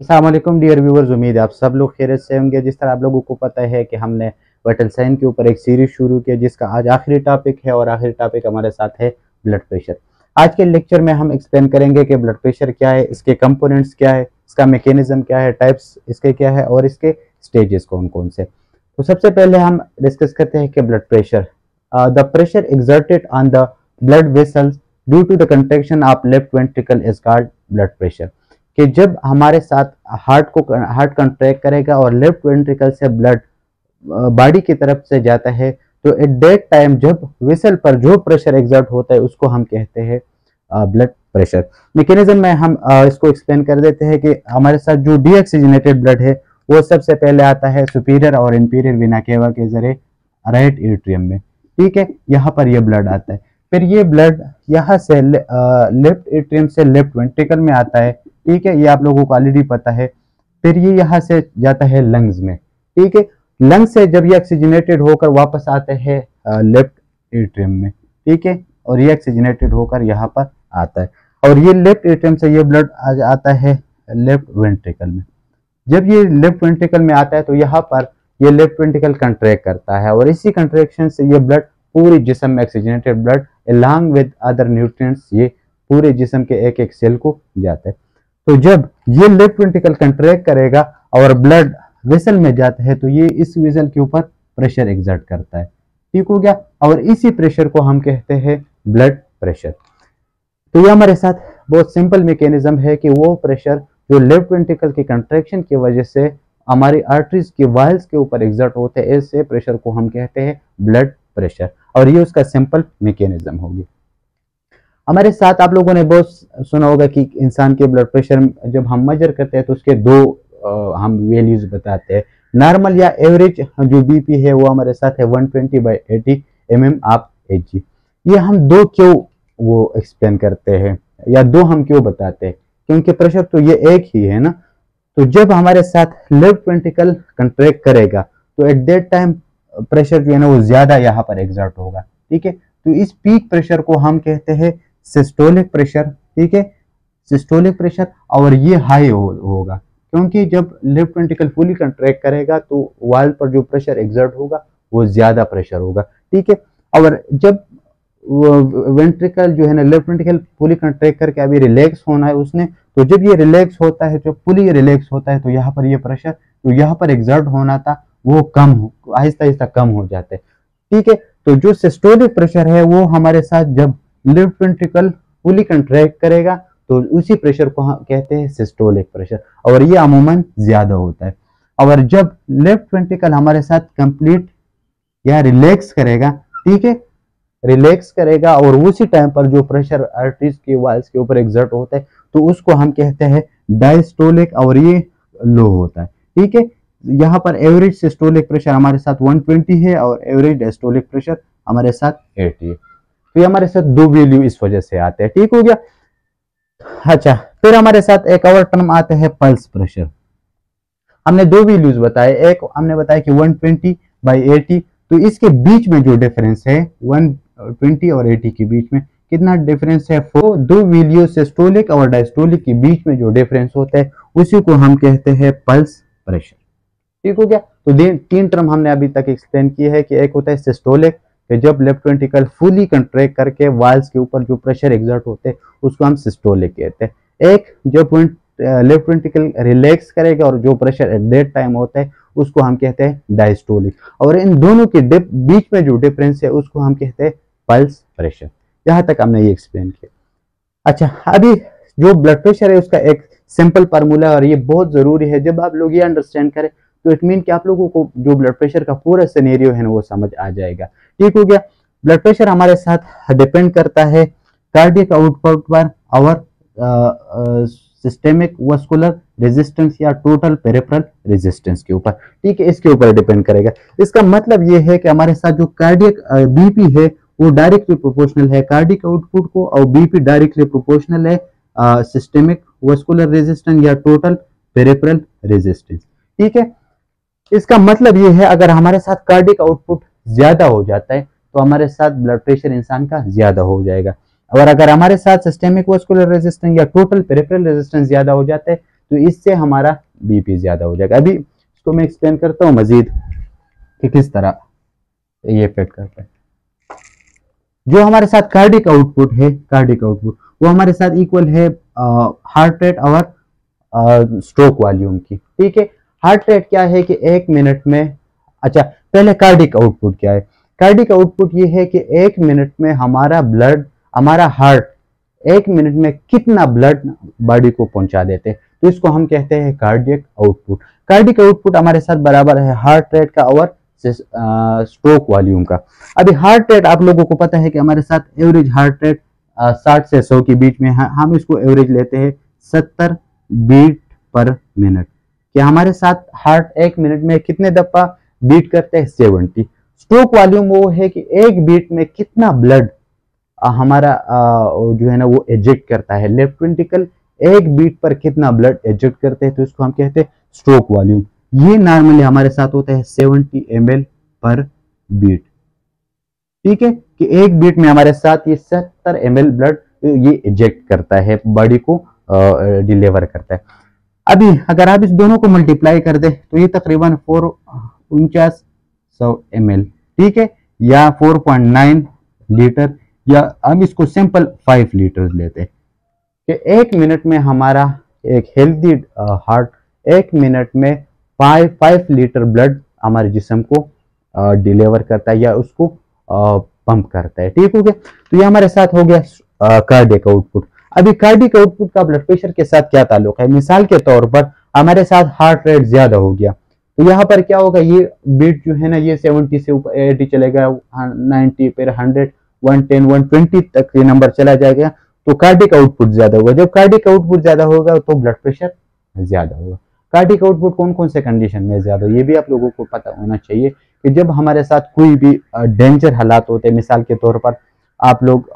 अस्सलाम वालेकुम dear viewers, उम्मीद है आप सब लोग खैरियत से होंगे। जिस तरह आप लोगों को पता है कि हमने वाइटल साइन के ऊपर एक सीरीज शुरू की जिसका आज आखिरी टॉपिक है और आखिरी टॉपिक हमारे साथ है ब्लड प्रेशर। आज के लेक्चर में हम एक्सप्लेन करेंगे कि ब्लड प्रेशर क्या है, इसके कंपोनेंट्स क्या है, इसका मैकेनिज्म क्या है, टाइप्स इसके क्या है और इसके स्टेजेस कौन कौन से। तो सबसे पहले हम डिस्कस करते हैं कि blood pressure, the pressure exerted on the blood vessels due to the contraction of left ventricle is called blood pressure. कि जब हमारे साथ हार्ट कंट्रैक्ट करेगा और लेफ्ट वेंट्रिकल से ब्लड बॉडी की तरफ से जाता है, तो एट दैट टाइम जब वेसल पर जो प्रेशर एग्जर्ट होता है उसको हम कहते हैं ब्लड प्रेशर। मैकेनिज्म में हम इसको एक्सप्लेन कर देते हैं कि हमारे साथ जो डीऑक्सीजनेटेड ब्लड है वो सबसे पहले आता है सुपीरियर और इंफीरियर वेना केवा के जरिए राइट एट्रियम में। ठीक है, यहाँ पर ये ब्लड आता है। फिर ये ब्लड यहाँ से लेफ्ट एट्रियम से लेफ्ट वेंट्रिकल में आता है। ठीक है, ये आप लोगों को ऑलरेडी पता है। फिर ये यहाँ से जाता है लंग्स में। ठीक है, लंग्स से जब ये ऑक्सीजनेटेड होकर वापस आते हैं लेफ्ट एट्रियम में। ठीक है, और ये ऑक्सीजनेटेड होकर यहाँ पर आता है और ये लेफ्ट एट्रियम से ये ब्लड आता है लेफ्ट वेंट्रिकल में। जब ये लेफ्ट वेंट्रिकल में आता है तो यहाँ पर ये लेफ्ट वेंट्रिकल कंट्रैक्ट करता है और इसी कंट्रैक्शन से ये ब्लड पूरे जिस्म में oxygenated blood along with other nutrients ये पूरे जिस्म के एक एक सेल को जाता है। तो जब ये लेफ्ट वेंट्रिकल कंट्रैक्ट करेगा और ब्लड वेसल में जाता है तो ये इस वेसल के ऊपर प्रेशर एग्जर्ट करता है। ठीक हो गया, और इसी प्रेशर को हम कहते हैं ब्लड प्रेशर। तो ये हमारे साथ बहुत सिंपल मैकेनिज्म है कि वो प्रेशर जो लेफ्ट वेंट्रिकल की कंट्रैक्शन की वजह से हमारी आर्टरीज की वाल्स के ऊपर एग्जर्ट होते हैं, ऐसे प्रेशर को हम कहते हैं ब्लड प्रेशर, और ये उसका सिंपल मैकेनिज्म होगी। हमारे साथ आप लोगों ने बहुत सुना होगा कि इंसान के ब्लड प्रेशर जब हम मेजर करते हैं तो उसके दो हम वैल्यूज बताते हैं। नॉर्मल या एवरेज जो बीपी है वो हमारे साथ है 120/80 mm/Hg। ये हम दो क्यों वो एक्सप्लेन करते हैं या दो हम क्यों बताते हैं, क्योंकि प्रेशर तो ये एक ही है ना। तो जब हमारे साथ लेफ्ट वेंट्रिकल कंट्रैक्ट करेगा तो एट दैट टाइम प्रेशर जो है ना वो ज्यादा यहाँ पर एग्जर्ट होगा। ठीक है, तो इस पीक प्रेशर को हम कहते हैं सिस्टोलिक प्रेशर। ठीक है, सिस्टोलिक प्रेशर, और ये हाई होगा क्योंकि जब लेफ्ट वेंट्रिकल फुली कंट्रैक्ट करेगा तो वाल पर जो प्रेशर एग्जर्ट होगा वो ज्यादा प्रेशर होगा। ठीक है, और जब वेंट्रिकल जो है ना लेफ्ट वेंट्रिकल फुली कंट्रैक्ट करके अभी रिलैक्स होना है उसने, तो जब ये रिलैक्स होता है, जब फुली रिलैक्स होता है तो यहाँ पर ये प्रेशर जो यहाँ पर एग्जर्ट होना था वो कम हो, आहिस्ता आहिस्ता कम हो जाता है। ठीक है, तो जो सिस्टोलिक प्रेशर है वो हमारे साथ जब लेफ्ट वेंट्रिकल फुली कंट्रैक्ट करेगा तो उसी प्रेशर को हम कहते हैं सिस्टोलिक प्रेशर, और ये अमूमन ज्यादा होता है। और जब लेफ्ट वेंट्रिकल हमारे साथ कंप्लीट या रिलैक्स करेगा, ठीक है, रिलैक्स करेगा और उसी टाइम पर जो प्रेशर आर्टरीज के वाल्स के ऊपर एग्जर्ट होता है तो उसको हम कहते हैं डायस्टोलिक, और ये लो होता है। ठीक है, यहाँ पर एवरेज सिस्टोलिक प्रेशर हमारे साथ 120 है और एवरेज डायस्टोलिक प्रेशर हमारे साथ 80 है। तो ये हमारे साथ दो वैल्यू इस वजह से आते हैं। ठीक हो गया। अच्छा, फिर हमारे साथ एक और टर्म आता है पल्स प्रेशर। हमने दो वैल्यूज बताए, एक हमने बताया कि 120/80, तो इसके बीच में जो डिफरेंस है 120 और 80 के बीच में कितना डिफरेंस है, दो वैल्यू सिस्टोलिक और डायस्टोलिक के बीच में जो डिफरेंस होता है उसी को हम कहते हैं पल्स प्रेशर। ठीक हो गया। तो तीन टर्म हमने अभी तक एक्सप्लेन किए हैं कि एक होता है सिस्टोलिक कि जब लेफ्ट वेंट्रिकल फुली कंट्रैक्ट करके वाल्स के ऊपर जो प्रेशर एग्जर्ट होते हैं उसको हम सिस्टोलिक कहते हैं। एक जब लेफ्ट वेंट्रिकल रिलैक्स करेगा और जो प्रेशर एट दैट टाइम होता है उसको हम कहते हैं डायस्टोलिक, और इन दोनों के बीच में जो डिफरेंस है उसको हम कहते हैं पल्स प्रेशर। यहां तक हमने ये एक्सप्लेन किया। अच्छा, अभी जो ब्लड प्रेशर है उसका एक सिंपल फार्मूला, और ये बहुत जरूरी है। जब आप लोग ये अंडरस्टैंड करें तो इट मीन कि आप लोगों को जो ब्लड प्रेशर का पूरा सिनेरियो है ना वो समझ आ जाएगा। ठीक हो गया। ब्लड प्रेशर हमारे साथ डिपेंड करता है कार्डियक आउटपुट पर और सिस्टेमिक वास्कुलर रेजिस्टेंस या टोटल पेरिफेरल रेजिस्टेंस के ऊपर। ठीक है, इसके ऊपर डिपेंड करेगा। इसका मतलब ये है कि हमारे साथ जो कार्डियक बीपी है वो डायरेक्टली प्रोपोर्शनल है कार्डियक आउटपुट को, और बीपी डायरेक्टली प्रोपोर्शनल है सिस्टेमिक वास्कुलर रेजिस्टेंस या टोटल पेरिफेरल रेजिस्टेंस। ठीक है, इसका मतलब ये है अगर हमारे साथ कार्डियक आउटपुट ज्यादा हो जाता है तो हमारे साथ ब्लड प्रेशर इंसान का ज्यादा हो जाएगा, और अगर हमारे साथ सिस्टेमिक वास्कुलर रेजिस्टेंस या टोटल पेरिफेरल रेजिस्टेंस ज्यादा हो जाता है तो इससे हमारा बीपी ज्यादा हो जाएगा। अभी इसको मैं एक्सप्लेन करता हूँ मजीद कि किस तरह ये इफेक्ट करता है। जो हमारे साथ कार्डिक आउटपुट है, कार्डिक आउटपुट वो हमारे साथ इक्वल है हार्ट रेट और स्ट्रोक वॉल्यूम की। ठीक है, हार्ट रेट क्या है कि 1 मिनट में, अच्छा पहले कार्डिक आउटपुट क्या है। कार्डिक आउटपुट ये है कि 1 मिनट में हमारा ब्लड, हमारा हार्ट 1 मिनट में कितना ब्लड बॉडी को पहुंचा देते हैं, तो इसको हम कहते हैं कार्डियक आउटपुट। कार्डिक आउटपुट हमारे साथ बराबर है हार्ट रेट का और स्ट्रोक वॉल्यूम का। अभी हार्ट रेट आप लोगों को पता है कि हमारे साथ एवरेज हार्ट रेट 60 से 100 के बीच में है। हम इसको एवरेज लेते हैं 70 बीट पर मिनट। कि हमारे साथ हार्ट 1 मिनट में कितने दफा बीट करते हैं, 70। स्ट्रोक वॉल्यूम वो है कि 1 बीट में कितना ब्लड हमारा जो है ना वो एजेक्ट करता है, लेफ्ट वेंट्रिकल 1 बीट पर कितना ब्लड एजेक्ट करते हैं, तो इसको हम कहते हैं स्ट्रोक वॉल्यूम। ये नॉर्मली हमारे साथ होता है 70 ml पर बीट। ठीक है, कि 1 बीट में हमारे साथ ये 70 ml ब्लड ये इजेक्ट करता है, बॉडी को डिलीवर करता है। अभी अगर आप इस दोनों को मल्टीप्लाई कर दे तो ये तकरीबन 449 ml, ठीक है, या 4.9 लीटर, या हम इसको सिंपल 5 लीटर लेते हैं कि 1 मिनट में हमारा एक हेल्दी हार्ट 1 मिनट में 5 लीटर ब्लड हमारे जिस्म को डिलीवर करता है या उसको पंप करता है। ठीक हो गया, तो ये हमारे साथ हो गया कार्डियक आउटपुट। अभी कार्डियक आउटपुट का ब्लड प्रेशर के साथ क्या ताल्लुक है। मिसाल के तौर पर हमारे साथ हार्ट रेट ज्यादा हो गया तो यहाँ पर क्या होगा, ये बीट जो है ना ये 70 से ऊपर 80 चलेगा, 90 फिर 100 110 120 तक ये नंबर चला जाएगा, तो कार्डियक आउटपुट ज्यादा होगा। जब कार्डियक आउटपुट ज्यादा होगा तो ब्लड प्रेशर ज्यादा होगा। कार्डियक आउटपुट कौन कौन से कंडीशन में ज्यादा हो, ये भी आप लोगों को पता होना चाहिए कि जब हमारे साथ कोई भी डेंजर हालात होते हैं, मिसाल के तौर पर आप लोग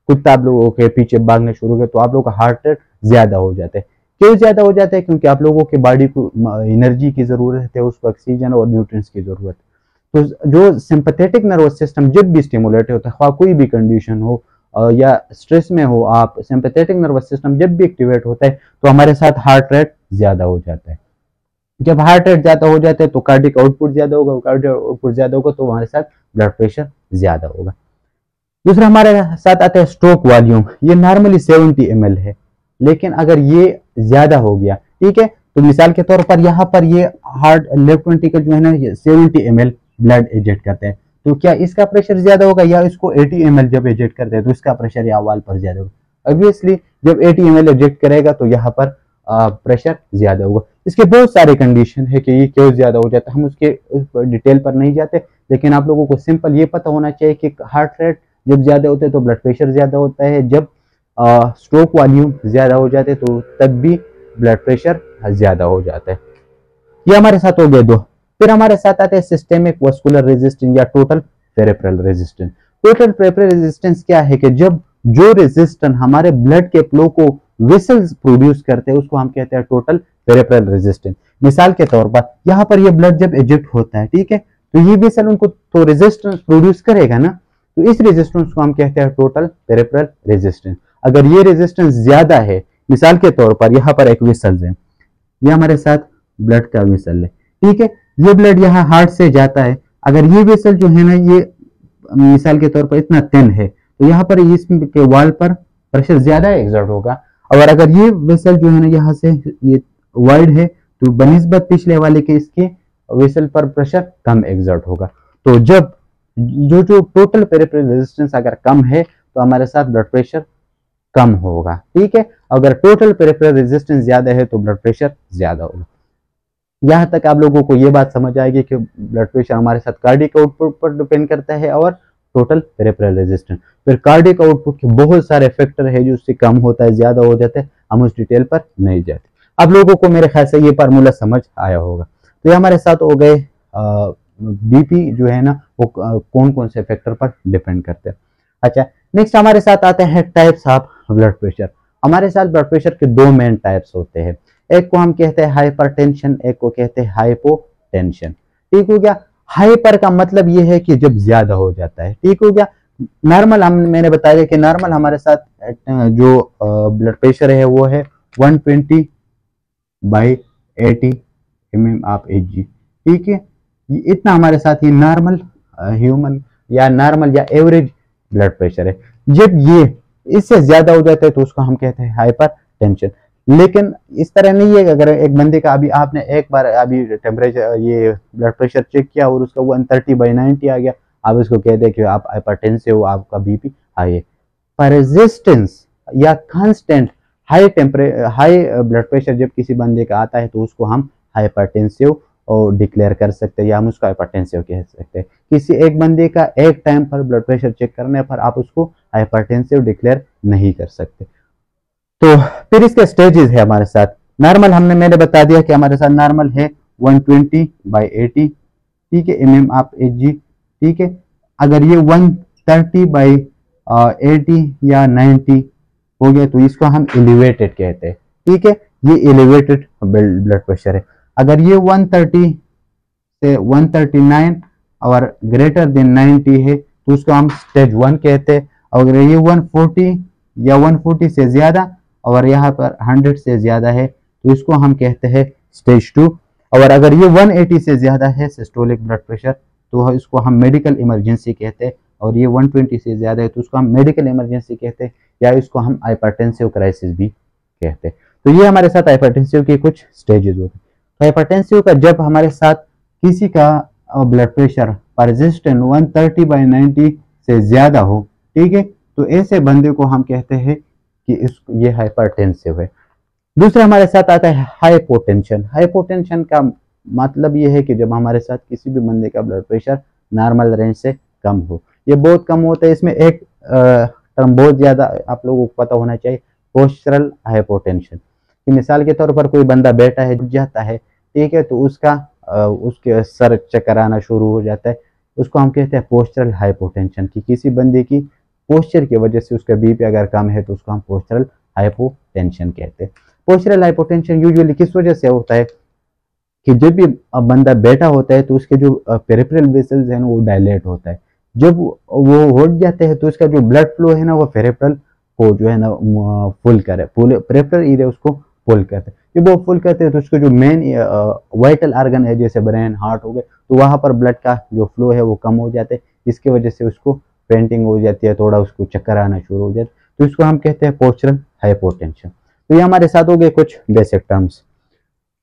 कुत्ता आप लोगों के पीछे भागने शुरू हुए तो आप लोगों का हार्ट रेट ज्यादा हो जाता है। क्यों ज्यादा हो जाता है, क्योंकि आप लोगों के बॉडी को एनर्जी की जरूरत है, उसको ऑक्सीजन और न्यूट्रिएंट्स की जरूरत है। तो जो सिंपैथेटिक नर्वस सिस्टम जब भी स्टिमुलेट होता है, कोई भी कंडीशन हो या स्ट्रेस में हो आप, सिंपैथेटिक नर्वस सिस्टम जब भी एक्टिवेट होता है तो हमारे साथ हार्ट रेट ज्यादा हो जाता है। जब हार्ट रेट ज्यादा हो जाता है तो कार्डियक आउटपुट ज्यादा होगा, कार्डियक आउटपुट ज्यादा होगा तो हमारे साथ ब्लड प्रेशर ज्यादा होगा। दूसरा हमारे साथ आता है स्ट्रोक वॉल्यूम। ये नॉर्मली 70 ml है, लेकिन अगर ये ज्यादा हो गया, ठीक है, तो मिसाल के तौर पर यहाँ पर ये हार्ट लेफ्ट वेंट्रिकल जो है ना 70 ml ब्लड एजेक्ट करते हैं, तो क्या इसका प्रेशर ज्यादा होगा, या इसको 80 ml जब एजेक्ट करते हैं तो इसका प्रेशर या वाल पर ज्यादा होगा। ऑब्वियसली जब 80 ml एजेक्ट करेगा तो यहाँ पर प्रेशर ज्यादा होगा। इसके बहुत सारे कंडीशन है कि ये क्यों ज्यादा हो जाता है, हम उसके डिटेल पर नहीं जाते, लेकिन आप लोगों को सिंपल ये पता होना चाहिए कि हार्ट रेट जब ज्यादा होते हैं तो ब्लड प्रेशर ज्यादा होता है, जब स्ट्रोक वॉल्यूम ज्यादा हो जाते हैं तो तब भी ब्लड प्रेशर ज्यादा हो जाता है। ये हमारे साथ हो गए दो। फिर हमारे साथ आते हैं सिस्टेमिक वास्कुलर रेजिस्टेंस या total peripheral resistance. Total peripheral resistance क्या है कि जब जो रेजिस्टेंस हमारे ब्लड के फ्लो को वेसल्स प्रोड्यूस करते हैं उसको हम कहते हैं टोटल पेरिफेरल रेजिस्टेंस। मिसाल के तौर पर यहाँ पर ये ब्लड जब एजेक्ट होता है, ठीक है, तो ये वेसल उनको तो रेजिस्टेंस प्रोड्यूस करेगा ना, तो इस रेजिस्टेंस को हम कहते हैं टोटल पेरिफेरल रेजिस्टेंस। अगर ये रेजिस्टेंस ज्यादा है, मिसाल के तौर पर यहाँ पर एक वेसल है, ये हमारे साथ ब्लड का वेसल है, ठीक है, ये ब्लड यहाँ हार्ट से जाता है, अगर ये वेसल जो है ना ये मिसाल के तौर पर इतना थिन है तो यहाँ पर इसके वाल पर प्रेशर ज्यादा एक्सर्ट होगा, और अगर ये वेसल जो है ना यहाँ से ये वाइड है तो बनिस्बत पिछले वाले के इसके वेसल पर प्रेशर कम एक्सर्ट होगा। तो जब जो टोटल पेरिफेरल रेजिस्टेंस अगर कम है तो हमारे साथ ब्लड प्रेशर कम होगा, ठीक है, अगर टोटल पेरिफेरल रेजिस्टेंस ज्यादा है तो ब्लड प्रेशर ज्यादा होगा। यहाँ तक आप लोगों को ये बात समझ आएगी कि ब्लड प्रेशर हमारे साथ कार्डियक आउटपुट पर डिपेंड करता है और टोटल पेरिफेरल रेजिस्टेंस। फिर कार्डियक आउटपुट के बहुत सारे फैक्टर है जो उससे कम होता है, ज्यादा हो जाता है, हम उस डिटेल पर नहीं जाते। आप लोगों को मेरे ख्याल से ये फार्मूला समझ आया होगा। तो ये हमारे साथ हो गए बीपी जो है ना वो कौन कौन से फैक्टर पर डिपेंड करते हैं। अच्छा, नेक्स्ट हमारे साथ आते हैं टाइप्स ऑफ ब्लड प्रेशर। हमारे साथ ब्लड प्रेशर के दो मेन टाइप्स होते हैं, एक को हम कहते हैं हाइपरटेंशन, एक को कहते हैं हाइपोटेंशन। ठीक हो गया, हाइपर का मतलब ये है कि जब ज्यादा हो जाता है, ठीक हो गया। नॉर्मल मैंने बताया कि नॉर्मल हमारे साथ जो ब्लड प्रेशर है वो है 120 बाई 80 mm ऑफ Hg। ठीक है, ये इतना हमारे साथ ये नॉर्मल ह्यूमन या नॉर्मल या एवरेज ब्लड प्रेशर है। जब ये इससे ज्यादा हो जाता है तो उसको हम कहते हैं हाइपर टेंशन। लेकिन इस तरह नहीं है कि अगर एक बंदे का अभी आपने एक बार अभी टेम्परेचर ये ब्लड प्रेशर चेक किया और उसका 130/90 आ गया, आप इसको कह दे कि आप हाइपरटेंसिव हो, आपका बीपी हाई है। परसिस्टेंस या कांस्टेंट हाई ब्लड प्रेशर जब किसी बंदे का आता है तो उसको हम हाइपरटेंसिव और डिक्लेयर कर सकते हैं या हम उसको हाइपरटेंसिव कह सकते हैं। किसी एक बंदे का एक टाइम पर ब्लड प्रेशर चेक करने पर आप उसको हाइपरटेंसिव डिक्लेयर नहीं कर सकते। तो फिर इसके स्टेजेस है हमारे साथ। नॉर्मल मैंने बता दिया कि हमारे साथ नॉर्मल है 120/80, ठीक है, mm ऑफ Hg। ठीक है, अगर ये 130/80 या 90 हो गया तो इसको हम एलिवेटेड कहते हैं। ठीक है, ये एलिवेटेड ब्लड प्रेशर है। अगर ये 130 से 139 और ग्रेटर देन 90 है तो उसको हम स्टेज 1 कहते हैं। अगर ये 140 या 140 से ज्यादा और यहाँ पर 100 से ज्यादा है तो इसको हम कहते हैं स्टेज 2। और अगर ये 180 से ज्यादा है सिस्टोलिक ब्लड प्रेशर तो इसको हम मेडिकल इमरजेंसी कहते हैं। और ये 120 से ज्यादा है तो उसको हम मेडिकल इमरजेंसी कहते हैं या इसको हम हाइपरटेंसिव क्राइसिस भी कहते हैं। तो ये हमारे साथ हाइपरटेंसिव के कुछ स्टेजेस होते हैं। तो हाइपरटेंसिव का जब हमारे साथ किसी का ब्लड प्रेशर परसिस्टेंट 130/90 से ज्यादा हो, ठीक है, तो ऐसे बंदे को हम कहते हैं कि ये हाइपरटेंसिव है। दूसरा हमारे साथ आता है हाइपोटेंशन। हाइपोटेंशन का मतलब ये है कि जब हमारे साथ किसी भी बंदे का ब्लड प्रेशर नॉर्मल रेंज से कम हो, ये बहुत कम होता है। इसमें एक टर्म बहुत ज्यादा आप लोगों को पता होना चाहिए, पोस्चरल हाइपोटेंशन। कि मिसाल के तौर पर कोई बंदा बैठा है, जाता है, ठीक है, तो उसके सर चक्कर आना शुरू हो जाता है, उसको हम कहते हैं पोस्चरल हाइपोटेंशन। कि किसी बंदे की पोस्चर की वजह से उसका बीपी अगर कम है तो उसको हम पोस्चरल हाइपोटेंशन कहते हैं। पोस्चरल हाइपोटेंशन यूजुअली किस वजह से होता है कि जब भी बंदा बैठा होता है तो उसके जो पेरिफेरल वेसल्स है ना वो डायलेट होता है। जब वो हो जाते हैं तो उसका जो ब्लड फ्लो है ना वो पेरिफेरल को जो है ना फुल करे, पेरिफेरल एरिया उसको फुल करते हैं। जब वो फुल करते हैं तो उसके जो मेन वाइटल ऑर्गन है जैसे ब्रेन, हार्ट हो गए, तो वहां पर ब्लड का जो फ्लो है वो कम हो जाते हैं, जिसकी वजह से उसको पेंटिंग हो जाती है, थोड़ा उसको चक्कर आना शुरू हो जाता है। तो इसको हम कहते हैं पोस्चरल हाइपोटेंशन। तो ये हमारे साथ हो गए कुछ बेसिक टर्म्स।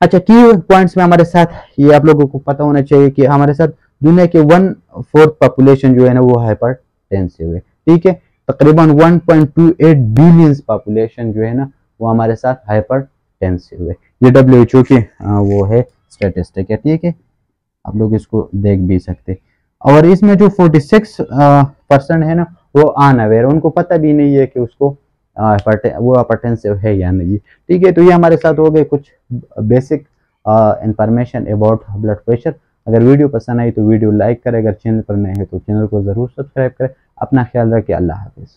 अच्छा, की पॉइंट्स में हमारे साथ ये आप लोगों को पता होना चाहिए कि हमारे साथ दुनिया के 1/4 पॉपुलेशन जो है ना वो हाइपरटेंसिव है। ठीक है, तकरीबन 1.28 बिलियन पॉपुलेशन जो है ना वो हमारे साथ हाइपरटेंसिव है। ये WHO की वो है स्टेटिस्टिक है। ठीक है, आप लोग इसको देख भी सकते। और इसमें जो 46% है ना वो अनअवेयर, उनको पता भी नहीं है कि उसको वो हाइपरटेंसिव है या नहीं। ठीक है, तो ये हमारे साथ हो गए कुछ basic information about blood pressure. अगर वीडियो पसंद आई तो वीडियो लाइक करें, अगर चैनल पर नए हैं तो चैनल को जरूर सब्सक्राइब करें। अपना ख्याल रखें, अल्लाह हाफिज।